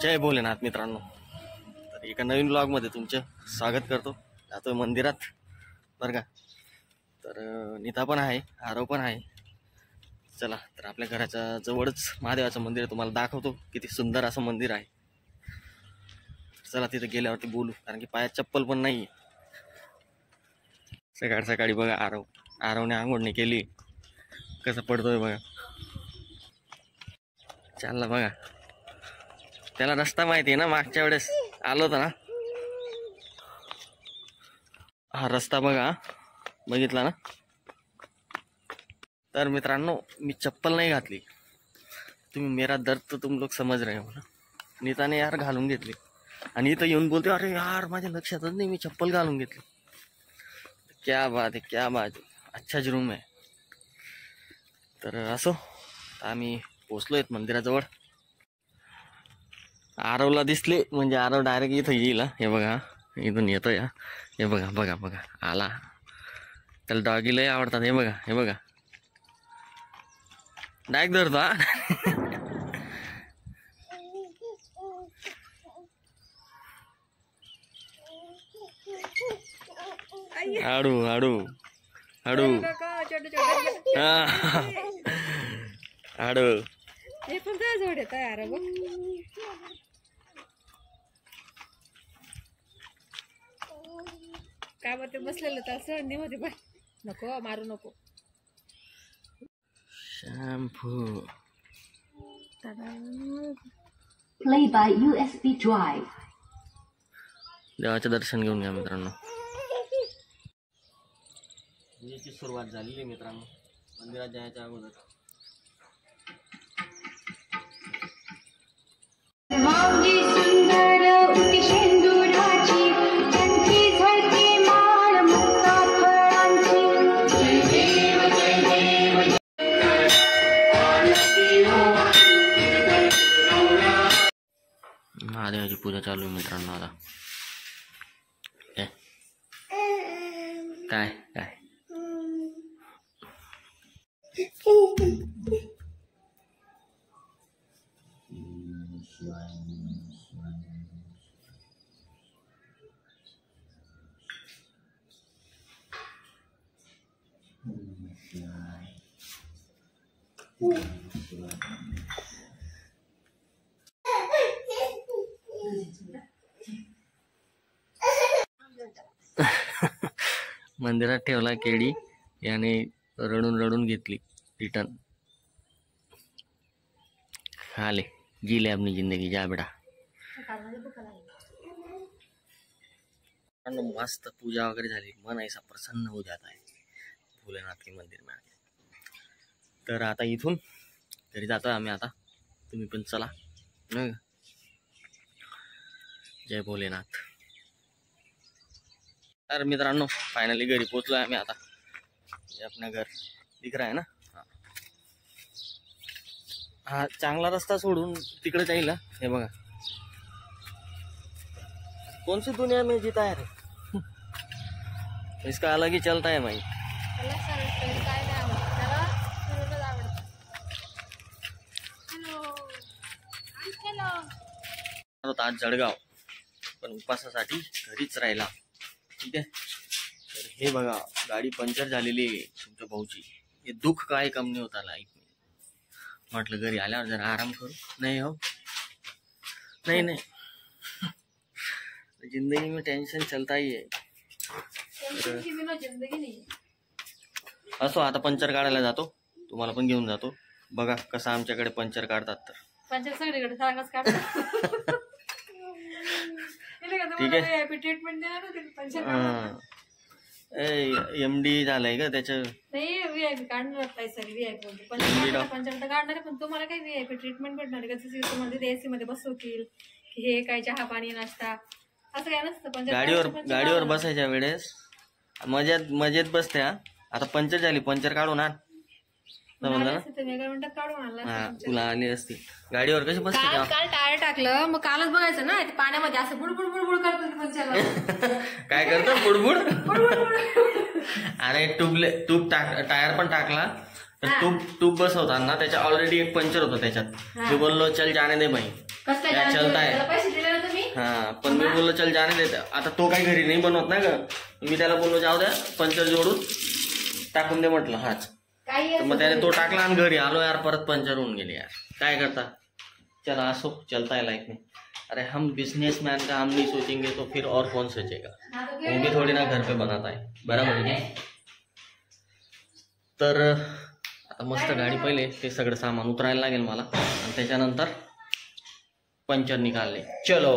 जय भोलेनाथ मित्रांनो, तर एका नवीन ब्लॉगमध्ये तुमचं स्वागत करतो. जातोय मंदिरात बरं का. तर नीता पण आहे, आरव पण आहे. चला तर आपल्या घराच्या जवळच महादेवाचं मंदिर आहे, तुम्हाला दाखवतो. किती सुंदर असं मंदिर आहे. चला तिथे गेल्यावरती बोलू, कारण की पायात चप्पल पण नाही. सकाळ सकाळी बघा आरवने आंघोळणी केली, कसं पडतोय बघा. चालला बघा, त्याला रस्ता माहिती आहे ना, मागच्या वेळेस आलो होता ना. हा रस्ता बघा, बघितला ना. तर मित्रांनो, मी चप्पल नाही घातली. तुम्ही मेरा दर्द तर तुम लोग समज रहे हो ना. नीताने यार घालून घेतली आणि इथं येऊन बोलते, अरे यार माझ्या लक्षातच नाही मी चप्पल घालून घेतली. क्या बात आहे, क्या बात आहे. अच्छा रूम आहे. तर असो, आम्ही पोचलोय मंदिराजवळ. आरवला दिसले म्हणजे आरव डायरेक्ट इथं येईल. हे बघा, इथून येतोय. हे बघा बघा बघा, आला. त्याला डॉगी लय आवडतात. हे बघा, हे बघा, डायरेक्ट धरतो. हाडू हाडू हाडू हाडू. हे पण काय जोड येत यार. बघ काय बघ, ते बसलेलं तर सहंडी मध्ये. बाय नको मारू नको. Shampoo Play by USB drive. देवाचे दर्शन घेऊन घ्या मित्रांनो. पूजेची सुरुवात झालेली मित्रांनो, मंदिरात जायच्या अगोदर. महादेवाची पूजा चालू आहे मित्रांनो. आता काय काय मंदिरात ठेवला केळी, याने रडून रडून घेतली रिटर्न. खाले जीले अपनी जिंदगी, जा बेटा. मस्त पूजा वगैरे झाली, मन ऐसा प्रसन्न हो जाता है भोलेनाथ के मंदिर में आके. तर आता इथून घरी जातोय आम्ही. आता तुम्ही पण चला. जय भोलेनाथ. तर मित्रांनो, फायनली घरी पोहोचलोय आम्ही. आता हे अपना घर दिख रहा है ना. हा चांगला रस्ता सोडून तिकडे जाईल. हे बघा, कौन सी दुनिया में जीता है रे. इसका अलग ही चलता है भाई. आज जळगाव, पण उपासासाठी घरीच राहिला. ठीक आहे. तर हे बघा, गाडी पंक्चर झालेली आहे तुमच्या भाऊची. हे दुःख काय कम नाही होता लाईफ में. म्हटलं घरी आल्यावर जरा आराम करू. नाही हो, नाही नाही, जिंदगी में टेंशन चलता ही है. असो, आता पंचर काढायला जातो, तुम्हाला पण घेऊन जातो. बघा कसं आमच्याकडे पंचर काढतात. तर पंचर सगळीकडे सारखंच काढतात. ठीक आहे. MD झालंय का त्याचं. नाही, VIP काढणार काय सर. VIP पंचर तर काढणार आहे, पण तुम्हाला काही VIP ट्रीटमेंट भेटणार आहे का? तुम्हाला AC मध्ये बसवतील, हे काय चहा पाणी नाश्ता असं काय नसतं. गाडीवर बसायच्या वेळेस मजेत बसते. आता पंचर झाली, पंचर काढून आण. तुला आली असती गाडीवर कशी बसते. काल टायर टाकलं, मग कालच बघायचं ना, पाण्यामध्ये असं बुडबुड बुडबुड करतो. काय करतो बुडबुड. अरे ट्यूब टायर पण टाकला, तर ट्यूब बसवताना त्याच्या ऑलरेडी एक पंचर होतं त्याच्यात. मी बोललो चल जाने दे भाई, कसं काय क्या जाणे चलता है? त्याला पैसे दिले ना तुम्ही? हा पण मी बोललो चल जाणे देते. आता तो काही घरी नाही बनवत ना ग. मी त्याला बोललो जाऊ द्या पंचर जोडून टाकून दे म्हटलं हाच. काही तर मग त्याने तो टाकला आणि घरी आलो यार परत पंचर होऊन गेले यार. काय करता. चला असो चलता है लाइफ में. अरे हम बिजनेसमैन का हम नहीं सोचेंगे तो फिर और कौन सोचेगा. वो भी थोड़ी ना घर पे बनाता है बराबर है. तर आता मस्त गाडी पहिले ते सगळं सामान उतरायला लागेल मला आणि त्याच्यानंतर पंचर निकालले. चलो.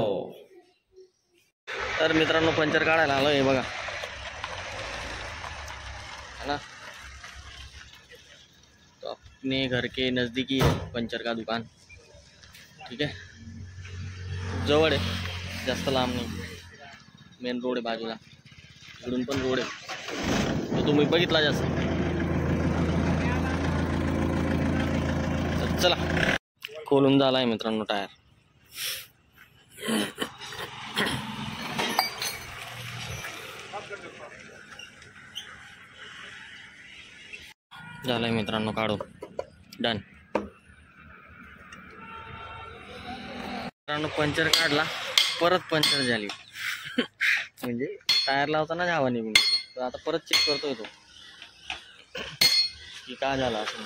तर मित्रांनो पंचर काढायला आलो हे बघा है ना. तो अपने घर के नज़दीक ही है पंचर का दुकान. ठीक आहे जवळ आहे जास्त लांब नाही. मेन रोड आहे बाजूला इकडून पण रोड आहे तो तुम्ही बघितला जास्त. तर चला खोलून झाला आहे मित्रांनो टायर. झालंय मित्रांनो काढून डन. मित्रांनो पंचर काढला परत पंचर झाली म्हणजे टायर लावताना हवा निघून गेली. तर आता परत चेक करतोय तो की का झाला असं.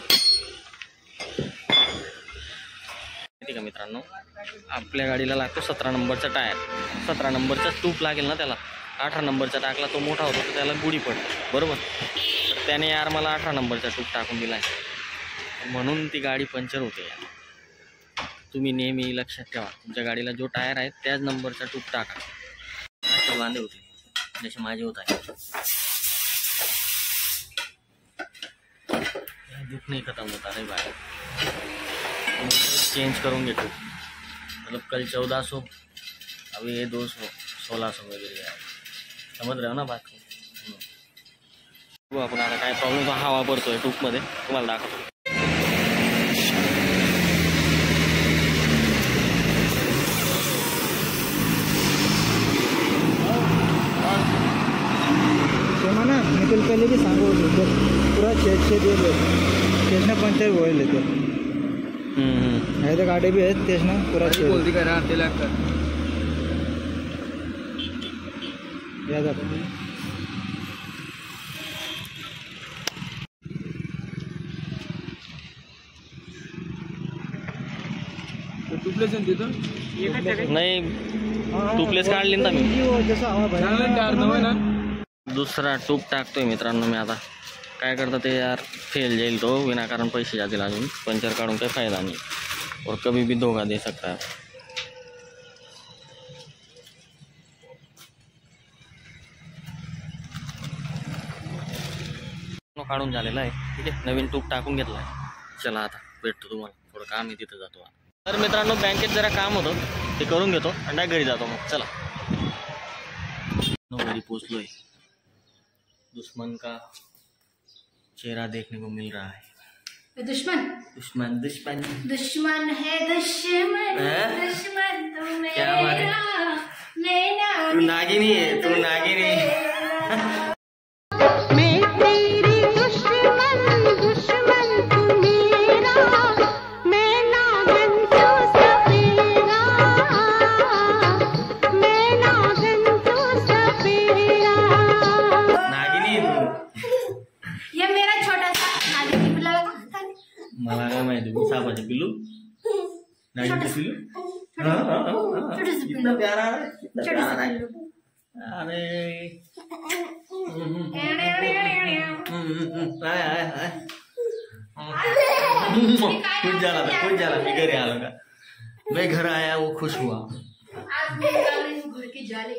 माहिती का मित्रांनो आपल्या गाडीला लागतो 17 नंबरचा टायर. 17 नंबरचा ट्यूब लागेल ना त्याला. 18 नंबरचा टाकला तो मोठा होतो तर त्याला गुढी पडते बरोबर. तर त्याने यार मला 18 नंबरचा ट्यूब टाकून दिला आहे म्हणून ती गाडी पंचर होते यार. तुम्ही नेहमी लक्षात ठेवा तुमच्या गाडीला जो टायर आहे त्याच नंबरचा ट्यूब टाका. असे वांदे होते जसे माझे होत आहे. दुख नाही खतम होता रे भाई. चेंज करून घेतो मतलब कल 1400 अभी ये 200 1600 वगैरे आहे. समज रहे हो ना बात को. आपण आता काय प्रॉब्लेम हवा भरतोय ट्यूबमध्ये तुम्हाला दाखवतो. ना मी तुला पहिले बी सांगू पुरा तेच ना पंचर होईल ते. आहे तर गाडी बी आहेत तेच ना पुरा बोलती करा ते लागतात या जात. टुप्लेस तिथं नाही टूप्लेस काढली ना मी. जसं हवा भरणार ना. दुसरा ट्यूब टाकतोय मित्रांनो मी आता. काय करता ते यार फेल जाईल तो विनाकारण पैसे जातील अजून. पंचर काढून काही फायदा नहीं और कभी भी धोखा दे सकता है. काढून झालेला आहे ठीक आहे. नवीन ट्यूब टाकून घेतला आहे. चला आता भेटतो तुम्हाला थोडं काम आहे तिथं जातो. तर मित्रांनो बँकेत जरा काम होतं ते करून घेतो आणि डायरेक्ट घरी जातो मग. चला घरी पोचलोय. दुश्मन का चेहरा देखने को मिल रहा है. दुश्मन दुश्मन दुश्मन दुश्मन है दुश्मन दुश्मन तो क्या बात है. तू नागिनी है तू नागिनी. मैं तेरी दुश्मन दुश्मन तू मेरा मैं नागन तो सपेरा मैं नागन तो सपेरा. नागिनी तू. ये मेरा छोटा सा नागिन पिल्ला लगा. मला काय माहिती मी सापाचे पिल्लू नागिनचे पिल्लू. कितना प्यारा है कितना प्यारा है. अरे खुश झाला मी घरी आलो का. मैं घर आया वो खुश हुआ. आज मैं घर की जाले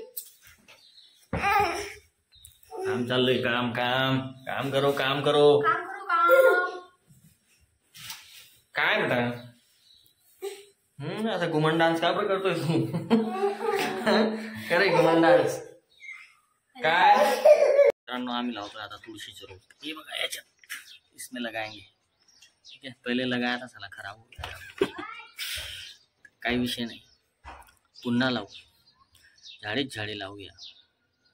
काम चाललंय काम काम काम करो काम करो. काम करो काम. काय बेटा आता घुमन डान्स का बरं करतोय तू. करे घुमन डान्स काय. मित्रांनो आम्ही लावतोय आता तुळशीचं रोप. हे बघा याच्यात इसमें लगाएंगे ठीक है. पहिले लगाया था साला खराब हो गया. काही विषय नाही पुन्हा लावू. झाडेच झाडे लावूया.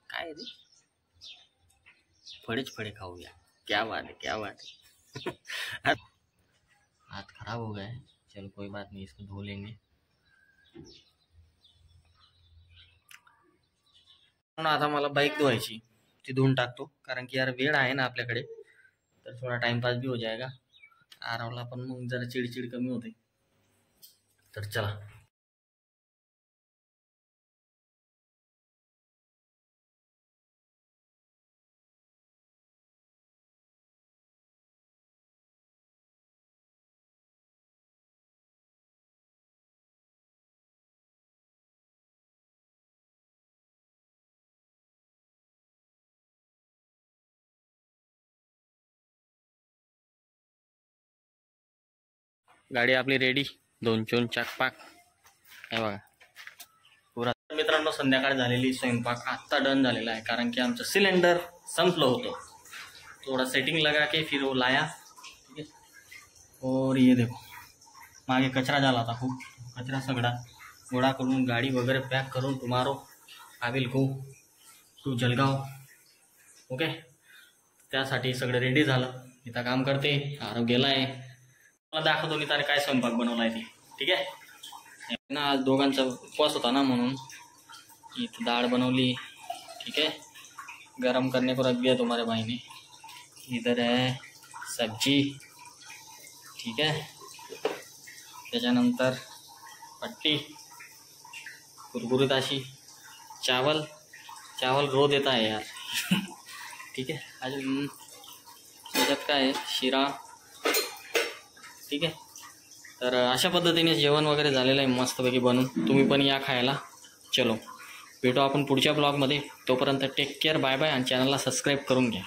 काय रे फळेच फळे खाऊया. क्या बात है क्या बात है. हाथ खराब हो गया है चलो कोई बात नहीं इसको धो लेंगे. म्हणून आता मला बाईक धुवायची, ती धुवून टाकतो, कारण की यार वेळ आहे ना आपल्याकडे, तर थोडा टाइमपास भी हो जाएगा. आरावला पण मग जरा चिडचिड कमी होते. तर चला. गाडी आपली रेडी, 2 चोन चाकपाक हे बघा पुरा. मित्रांनो संध्याकाळ झालेली, स्वयंपाक आत्ता डन झालेला आहे, कारण की आमचं सिलेंडर संपलं होतं. थोड़ा सेटिंग लगा के फिर वो लाया, ठीक है. और ये देखो मागे कचरा झाला था, खूप कचरा सगळा गोळा करून गाडी वगैरे पॅक करून tomorrow I will go to Jalgaon. Okay, त्यासाठी सगळं रेडी झालं. इथं काम करते, आरव गेलाय. मला दाखवतो निताने काय स्वयंपाक बनवलाय ती, ठीक आहे ना. आज दोघांचा उपवास होता ना, म्हणून इथं डाळ बनवली, ठीक है. गरम करने को रख दिया तुम्हारे भाई ने. इधर है सब्जी, ठीक है. त्याच्यानंतर पट्टी कुरकुरीत अशी, चावल रो देता है यार. ठीक है. अजून त्याच्यात काय आहे, शिरा, ठीक आहे. तर अशा पद्धतीने जेवण वगैरे झालेलं आहे मस्तपैकी बनवून. तुम्ही पण या खायला. चलो भेटू आपण पुढच्या ब्लॉगमध्ये. तोपर्यंत टेक केअर, बाय बाय. आणि चॅनलला सबस्क्राईब करून घ्या.